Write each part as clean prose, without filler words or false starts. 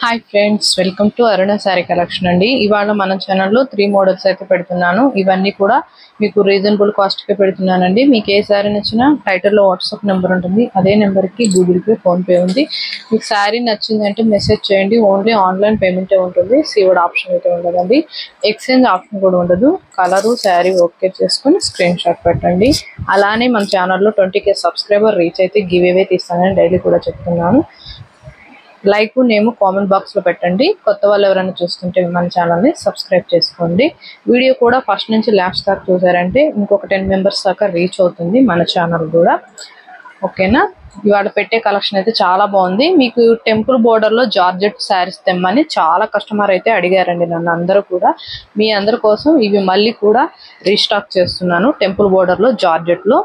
Hi friends, welcome to Aruna sari collection అండి. ఇవాళ మన ఛానల్లో 3 మోడల్స్ అయితే పెడుతున్నాను. ఇవన్నీ కూడా మీకు రీజనబుల్ కాస్ట్కే పెడుతున్నానండి. మీకు ఏ శారీ నచ్చినా టైటిల్లో వాట్సాప్ నెంబర్ ఉంటుంది. అదే నెంబర్కి గూగుల్ పే, ఫోన్పే ఉంది. మీకు శారీ నచ్చిందంటే మెసేజ్ చేయండి. ఓన్లీ ఆన్లైన్ పేమెంటే ఉంటుంది. సీఓడ్ ఆప్షన్ అయితే ఉండదండి. ఎక్స్చేంజ్ ఆప్షన్ కూడా ఉండదు. కలరు శారీ ఓకే చేసుకొని స్క్రీన్ షాట్ పెట్టండి. అలానే మన ఛానల్లో 20K సబ్స్క్రైబర్ రీచ్ అయితే గివ్ అవే తీస్తానని డైలీ కూడా చెప్తున్నాను. లైక్ నేమ్ కామెంట్ బాక్స్ లో పెట్టండి. కొత్త వాళ్ళు ఎవరైనా చూస్తుంటే మన ఛానల్ ని సబ్స్క్రైబ్ చేసుకోండి. వీడియో కూడా ఫస్ట్ నుంచి లాస్ట్ దాకా చూసారంటే ఇంకొక 10 మెంబర్స్ దాకా రీచ్ అవుతుంది మన ఛానల్ కూడా. ఓకేనా? ఇవాళ పెట్టే కలెక్షన్ అయితే చాలా బాగుంది. మీకు టెంపుల్ బోర్డర్ లో జార్జెట్ శారీస్ తెమ్మని చాలా కస్టమర్ అయితే అడిగారండి నన్ను. అందరూ కూడా మీ అందరి కోసం ఇవి మళ్ళీ కూడా రీస్టాక్ చేస్తున్నాను. టెంపుల్ బోర్డర్ లో జార్జెట్ లో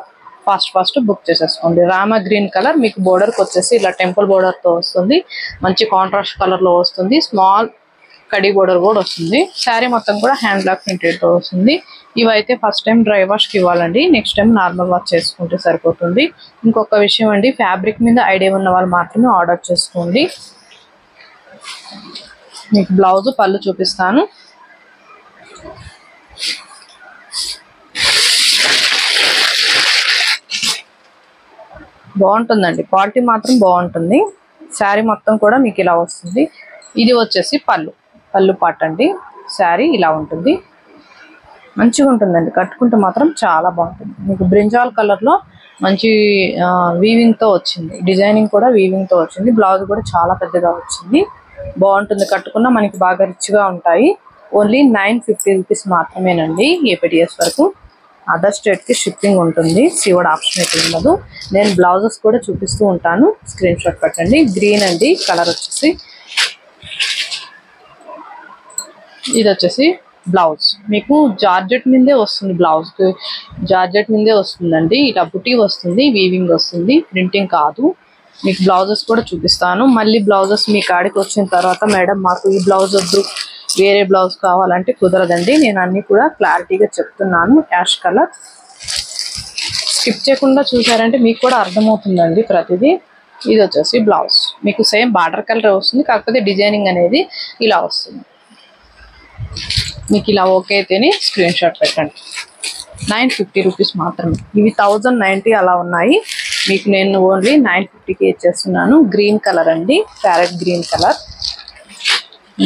ఫాస్ట్ బుక్ చేసేసుకోండి. రామా గ్రీన్ కలర్ మీకు బోర్డర్ కి వచ్చేసి ఇలా టెంపుల్ బోర్డర్ తో వస్తుంది. మంచి కాంట్రాస్ట్ కలర్ లో వస్తుంది. స్మాల్ కడి బోర్డర్ కూడా వస్తుంది. శారీ మొత్తం కూడా హ్యాండ్ బ్లాక్ ప్రింటెడ్ తో వస్తుంది. ఇవైతే ఫస్ట్ టైం డ్రై వాష్ కి ఇవ్వాలండి. నెక్స్ట్ టైం నార్మల్ వాష్ చేసుకుంటే సరిపోతుంది. ఇంకొక విషయం అండి, ఫ్యాబ్రిక్ మీద ఐడియా ఉన్న వాళ్ళు మాత్రమే ఆర్డర్ చేసుకోండి. మీకు బ్లౌజ్ పళ్ళు చూపిస్తాను. బాగుంటుందండి, క్వాలిటీ మాత్రం బాగుంటుంది. శారీ మొత్తం కూడా మీకు ఇలా వస్తుంది. ఇది వచ్చేసి పళ్ళు పాట అండి. శారీ ఇలా ఉంటుంది. మంచిగా ఉంటుందండి, కట్టుకుంటే మాత్రం చాలా బాగుంటుంది. మీకు బ్రింజాల్ కలర్ లో మంచి వీవింగ్ తో వచ్చింది. డిజైనింగ్ కూడా వీవింగ్ తో వచ్చింది. బ్లౌజ్ కూడా చాలా పెద్దగా వచ్చింది. బాగుంటుంది, కట్టుకున్నా మనకి బాగా రిచ్గా ఉంటాయి. ఓన్లీ 950 రూపీస్ మాత్రమేనండి. ఏపీటీఎస్ వరకు. అదర్ స్టేట్ కి షిప్పింగ్ ఉంటుంది. సీఓడ్ ఆప్షన్ అయితే ఉండదు. నేను బ్లౌజెస్ కూడా చూపిస్తూ ఉంటాను. స్క్రీన్ షాట్ పెట్టండి. గ్రీన్ అండి కలర్ వచ్చేసి. ఇది వచ్చేసి బ్లౌజ్ మీకు జార్జెట్ మీదే వస్తుంది. బ్లౌజ్ జార్జెట్ మీదే వస్తుందండి. ఇలా బుటీ వస్తుంది, వీవింగ్ వస్తుంది, ప్రింటింగ్ కాదు. మీకు బ్లౌజెస్ కూడా చూపిస్తాను. మళ్ళీ బ్లౌజెస్ మీ కాడికి వచ్చిన తర్వాత మేడం మాకు ఈ బ్లౌజ్ వద్దు, వేరే బ్లౌజ్ కావాలంటే కుదరదండి. నేను అన్ని కూడా క్లారిటీగా చెప్తున్నాను. యాష్ కలర్ స్కిప్ చేయకుండా చూసారంటే మీకు కూడా అర్థమవుతుందండి ప్రతిదీ. ఇది వచ్చేసి బ్లౌజ్ మీకు సేమ్ బార్డర్ కలర్ వస్తుంది, కాకపోతే డిజైనింగ్ అనేది ఇలా వస్తుంది. మీకు ఇలా ఓకే అయితేనే స్క్రీన్ షాట్ పెట్టండి. 950 రూపీస్ మాత్రమే. ఇవి 1090 అలా ఉన్నాయి. మీకు నేను ఓన్లీ 950కి ఇచ్చేస్తున్నాను. గ్రీన్ కలర్ అండి, ప్యారెట్ గ్రీన్ కలర్.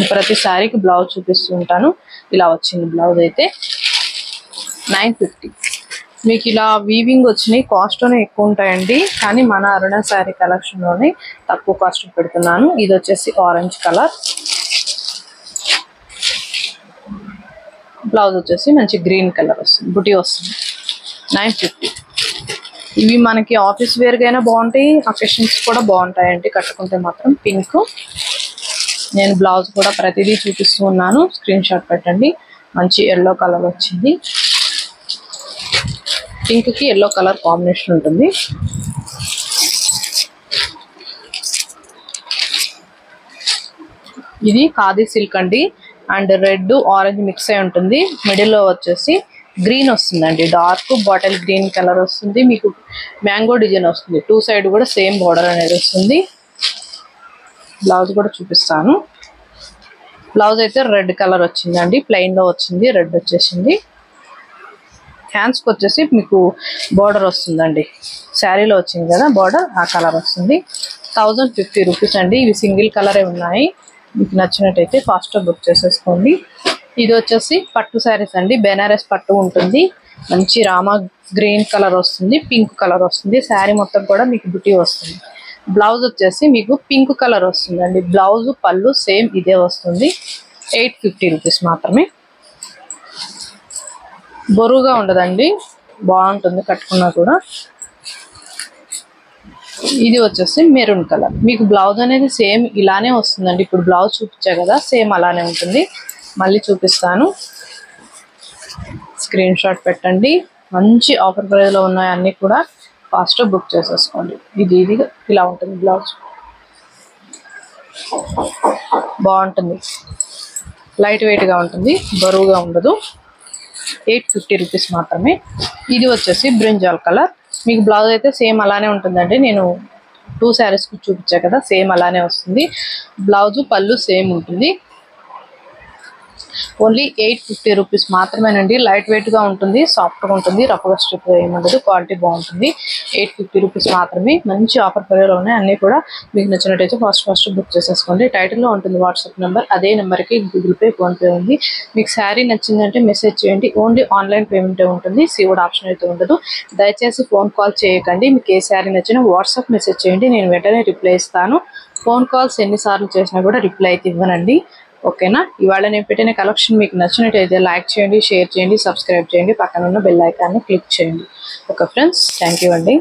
ప్రతి శారీకి బ్లౌజ్ చూపిస్తూ ఉంటాను. ఇలా వచ్చింది బ్లౌజ్ అయితే 950. మీకు ఇలా వీవింగ్ వచ్చినాయి. కాస్ట్లోనే ఎక్కువ ఉంటాయండి, కానీ మన అరుణ శారీ కలెక్షన్లోనే తక్కువ కాస్ట్ పెడుతున్నాను. ఇది వచ్చేసి ఆరెంజ్ కలర్. బ్లౌజ్ వచ్చేసి మంచి గ్రీన్ కలర్ వస్తుంది, బుటీ వస్తుంది. 950. ఇవి మనకి ఆఫీస్ వేర్గా అయినా బాగుంటాయి, అకేషన్స్ కూడా బాగుంటాయండి కట్టుకుంటే మాత్రం. పింక్. నేను బ్లౌజ్ కూడా ప్రతిదీ చూపిస్తూ ఉన్నాను. స్క్రీన్ షాట్ పెట్టండి. మంచి ఎల్లో కలర్ వచ్చింది. పింక్ కి ఎల్లో కలర్ కాంబినేషన్ ఉంటుంది. ఇది ఖాదీ సిల్క్ అండి. అండ్ రెడ్ ఆరెంజ్ మిక్స్ అయి ఉంటుంది. మిడిల్ లో వచ్చేసి గ్రీన్ వస్తుందండి. డార్క్ బాటిల్ గ్రీన్ కలర్ వస్తుంది. మీకు మ్యాంగో డిజైన్ వస్తుంది. 2 సైడ్ కూడా సేమ్ బోర్డర్ అనేది వస్తుంది. బ్లౌజ్ కూడా చూపిస్తాను. బ్లౌజ్ అయితే రెడ్ కలర్ వచ్చిందండి. ప్లెయిన్ లో వచ్చింది, రెడ్ వచ్చేసింది. హ్యాండ్స్కి వచ్చేసి మీకు బోర్డర్ వస్తుందండి. శారీలో వచ్చింది కదా బోర్డర్, ఆ కలర్ వస్తుంది. 1050 రూపీస్ అండి. ఇవి సింగిల్ కలరే ఉన్నాయి. మీకు నచ్చినట్టయితే ఫాస్ట్గా బుక్ చేసేసుకోండి. ఇది వచ్చేసి పట్టు శారీస్ అండి. బెనారస్ పట్టు ఉంటుంది. మంచి రామా గ్రీన్ కలర్ వస్తుంది, పింక్ కలర్ వస్తుంది. శారీ మొత్తం కూడా మీకు బుటీ వస్తుంది. బ్లౌజ్ వచ్చేసి మీకు పింక్ కలర్ వస్తుందండి. బ్లౌజ్ పళ్ళు సేమ్ ఇదే వస్తుంది. 850 రూపీస్ మాత్రమే. బరువుగా ఉండదండి, బాగుంటుంది కట్టుకున్నా కూడా. ఇది వచ్చేసి మెరూన్ కలర్. మీకు బ్లౌజ్ అనేది సేమ్ ఇలానే వస్తుందండి. ఇప్పుడు బ్లౌజ్ చూపించా కదా, సేమ్ అలానే ఉంటుంది. మళ్ళీ చూపిస్తాను. స్క్రీన్ షాట్ పెట్టండి. మంచి ఆఫర్ ప్రైస్ లో ఉన్నాయి అన్ని కూడా. ఫాస్ట్ బుక్ చేసేసుకోండి. ఇది ఇలా ఉంటుంది బ్లౌజ్. బాగుంటుంది, లైట్ వెయిట్ గా ఉంటుంది, బరువుగా ఉండదు. 850 రూపీస్ మాత్రమే. ఇది వచ్చేసి బ్రింజాల్ కలర్. మీకు బ్లౌజ్ అయితే సేమ్ అలానే ఉంటుందండి. నేను 2 శారీస్ చూపించా కదా, సేమ్ అలానే వస్తుంది. బ్లౌజ్ పళ్ళు సేమ్ ఉంటుంది. ఓన్లీ 850 రూపీస్ మాత్రమేనండి. లైట్ వెయిట్ గా ఉంటుంది, సాఫ్ట్ గా ఉంటుంది, రఫ్గా స్టిఫ్ గా ఏముండదు, క్వాలిటీ బాగుంటుంది. 850 రూపీస్ మాత్రమే. మంచి ఆఫర్ ప్రైస్లో ఉన్నాయి అన్ని కూడా. మీకు నచ్చినట్టయితే ఫస్ట్ బుక్ చేసేసుకోండి. టైటిల్లో ఉంటుంది వాట్సాప్ నెంబర్, అదే నెంబర్కి గూగుల్ పే, ఫోన్ పే ఉంది. మీకు శారీ నచ్చిందంటే మెసేజ్ చేయండి. ఓన్లీ ఆన్లైన్ పేమెంటే ఉంటుంది, సీవుడ్ ఆప్షన్ అయితే ఉండదు. దయచేసి ఫోన్ కాల్ చేయకండి. మీకు ఏ శారీ నచ్చినా వాట్సాప్ మెసేజ్ చేయండి, నేను వెంటనే రిప్లై ఇస్తాను. ఫోన్ కాల్స్ ఎన్నిసార్లు చేసినా కూడా రిప్లై అయితే ఇవ్వనండి. ఓకేనా? ఇవాళ నేను పెట్టిన కలెక్షన్ మీకు నచ్చినట్టయితే లైక్ చేయండి, షేర్ చేయండి, సబ్స్క్రైబ్ చేయండి, పక్కన ఉన్న బెల్ ఐకాన్ని క్లిక్ చేయండి. ఓకే ఫ్రెండ్స్, థ్యాంక్ యూ అండి.